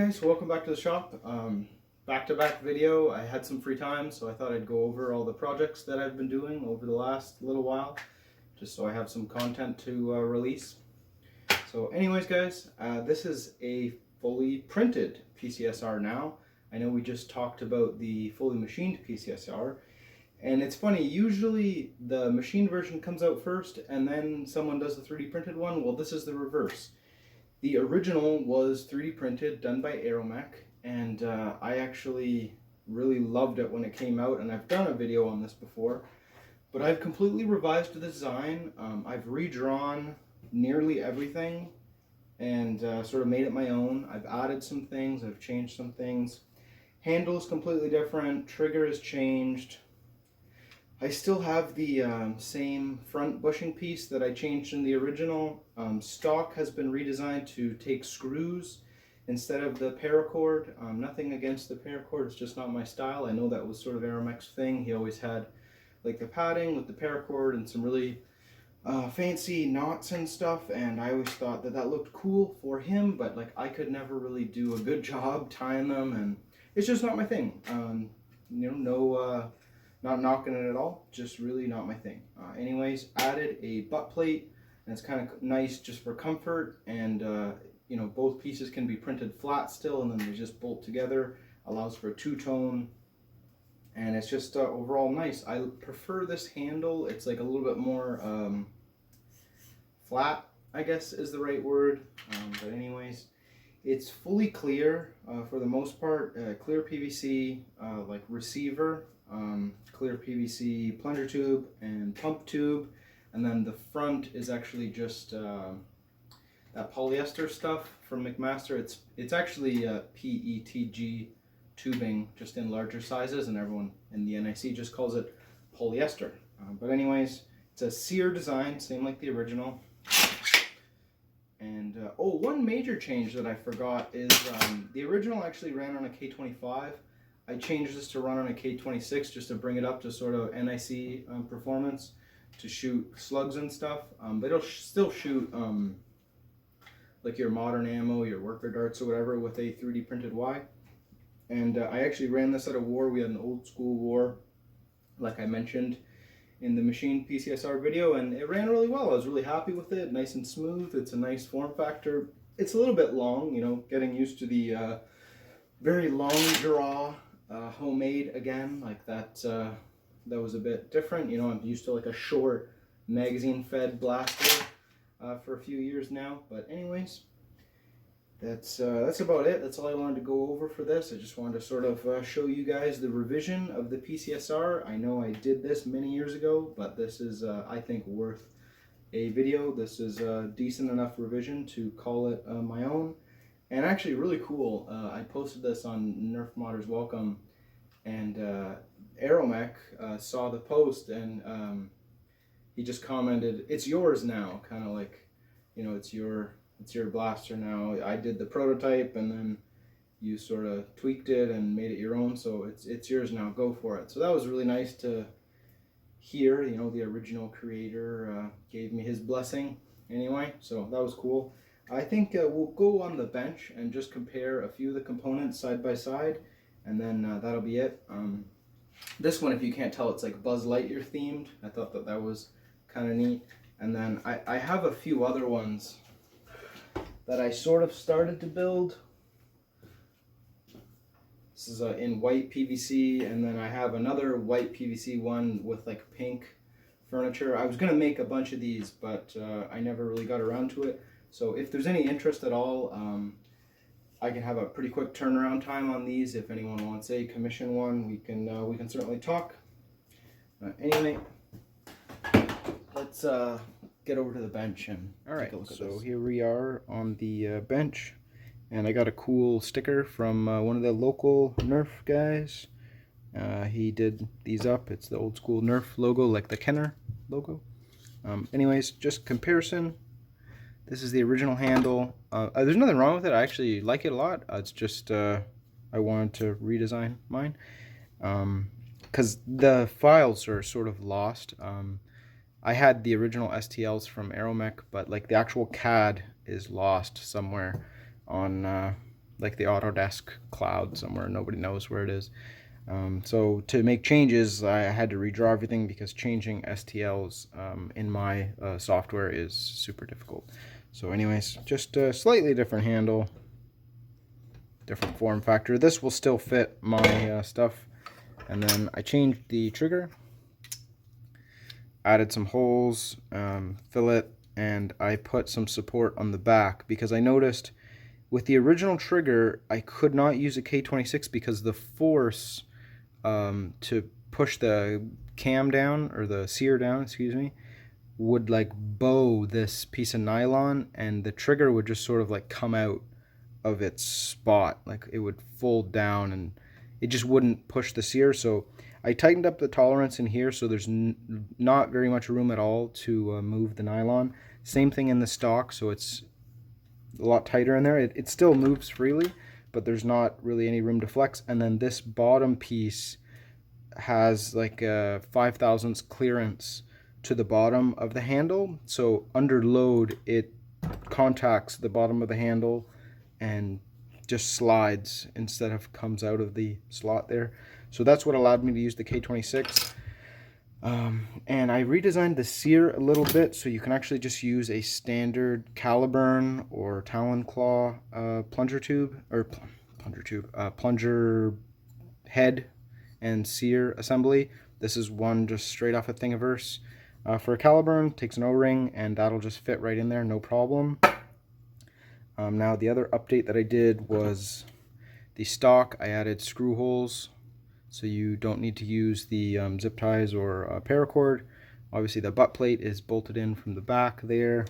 guys, welcome back to the shop. Back-to-back video. I had some free time, so I thought I'd go over all the projects that I've been doing over the last little while, just so I have some content to release. So anyways guys, this is a fully printed PCSR now. I know we just talked about the fully machined PCSR, and it's funny, usually the machined version comes out first and then someone does the 3D printed one. Well, this is the reverse. The original was 3D printed, done by Areomechs, and I actually really loved it when it came out, and I've done a video on this before, but I've completely revised the design. I've redrawn nearly everything and sort of made it my own. I've added some things, I've changed some things. Handle is completely different, trigger is changed. I still have the same front bushing piece that I changed in the original. Stock has been redesigned to take screws instead of the paracord. Nothing against the paracord, it's just not my style. I know that was sort of Areomechs' thing. He always had like the padding with the paracord and some really fancy knots and stuff, and I always thought that that looked cool for him, but like I could never really do a good job tying them, and it's just not my thing. Not knocking it at all, just really not my thing. Anyways, added a butt plate, and it's kind of nice just for comfort, and you know, both pieces can be printed flat still, and then they just bolt together. Allows for a two-tone, and it's just overall nice. I prefer this handle. It's like a little bit more flat, I guess is the right word. But anyways, it's fully clear for the most part. Clear PVC like receiver. Clear PVC plunger tube and pump tube, and then the front is actually just that polyester stuff from McMaster. It's actually PETG tubing, just in larger sizes, and everyone in the NIC just calls it polyester. But anyways, it's a sear design, same like the original. And oh, one major change that I forgot is the original actually ran on a K25. I changed this to run on a K26 just to bring it up to sort of NIC performance to shoot slugs and stuff. But it'll still shoot like your modern ammo, your worker darts or whatever with a 3D printed Y. And I actually ran this at a war. We had an old school war, like I mentioned in the machined PCSR video, and it ran really well. I was really happy with it, nice and smooth. It's a nice form factor. It's a little bit long, you know, getting used to the very long draw. Homemade again, like that that was a bit different. You know, I'm used to like a short magazine fed blaster for a few years now. But anyways, that's about it. That's all I wanted to go over for this. I just wanted to sort of show you guys the revision of the PCSR. I know I did this many years ago, but this is I think worth a video. This is a decent enough revision to call it my own. And actually really cool, I posted this on Nerf Modders Welcome, and Areomechs saw the post, and he just commented, "It's yours now," kind of like, you know, it's your blaster now. I did the prototype, and then you sort of tweaked it and made it your own, so it's yours now, go for it. So that was really nice to hear, you know, the original creator gave me his blessing anyway, so that was cool. I think we'll go on the bench and just compare a few of the components side by side, and then that'll be it. This one, if you can't tell, it's like Buzz Lightyear themed. I thought that was kind of neat. And then I have a few other ones that I sort of started to build. This is in white PVC, and then I have another white PVC one with like pink furniture. I was going to make a bunch of these, but I never really got around to it. So if there's any interest at all, I can have a pretty quick turnaround time on these. If anyone wants a commission one, we can certainly talk. Anyway, let's get over to the bench and take a look at this. So here we are on the bench, and I got a cool sticker from one of the local Nerf guys. He did these up. It's the old school Nerf logo, like the Kenner logo. Anyways, just comparison. This is the original handle. There's nothing wrong with it. I actually like it a lot. It's just I wanted to redesign mine because the files are sort of lost. I had the original STLs from Areomechs, but like the actual CAD is lost somewhere on like the Autodesk cloud somewhere. Nobody knows where it is. So to make changes, I had to redraw everything because changing STLs in my software is super difficult. So anyways, just a slightly different handle, different form factor. This will still fit my stuff. And then I changed the trigger, added some holes, fillet, and I put some support on the back because I noticed with the original trigger I could not use a K26 because the force to push the cam down, or the sear down, excuse me, would like bow this piece of nylon, and the trigger would just sort of like come out of its spot, like it would fold down and it just wouldn't push the sear. So I tightened up the tolerance in here, so there's not very much room at all to move the nylon. Same thing in the stock, so it's a lot tighter in there. It still moves freely, but there's not really any room to flex. And then this bottom piece has like a 5/1000 clearance to the bottom of the handle, so under load it contacts the bottom of the handle and just slides instead of comes out of the slot there. So that's what allowed me to use the K26. And I redesigned the sear a little bit, so you can actually just use a standard Caliburn or Talon Claw plunger tube, or plunger head and sear assembly. This is one just straight off a Thingiverse. For a Caliburn, takes an O-ring and that'll just fit right in there, no problem. Now the other update that I did was the stock. I added screw holes, so you don't need to use the zip ties or paracord. Obviously the butt plate is bolted in from the back there.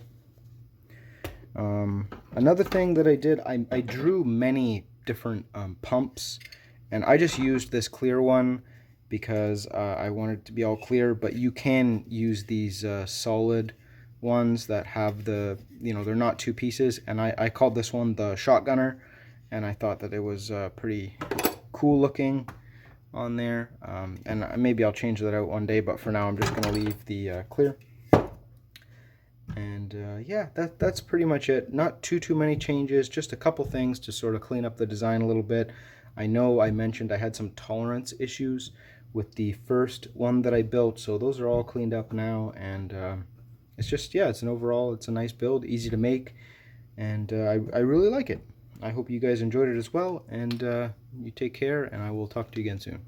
Another thing that I did, I drew many different pumps, and I just used this clear one because I wanted it to be all clear, but you can use these solid ones that have the, they're not two pieces, and I called this one the Shotgunner, and I thought that it was pretty cool looking on there, and maybe I'll change that out one day, but for now I'm just going to leave the clear. And yeah, that's pretty much it. Not too many changes, just a couple things to sort of clean up the design a little bit. I know I mentioned I had some tolerance issues with the first one that I built, so those are all cleaned up now, and it's just, yeah, it's a nice build, easy to make, and I really like it. I hope you guys enjoyed it as well, and you take care, and I will talk to you again soon.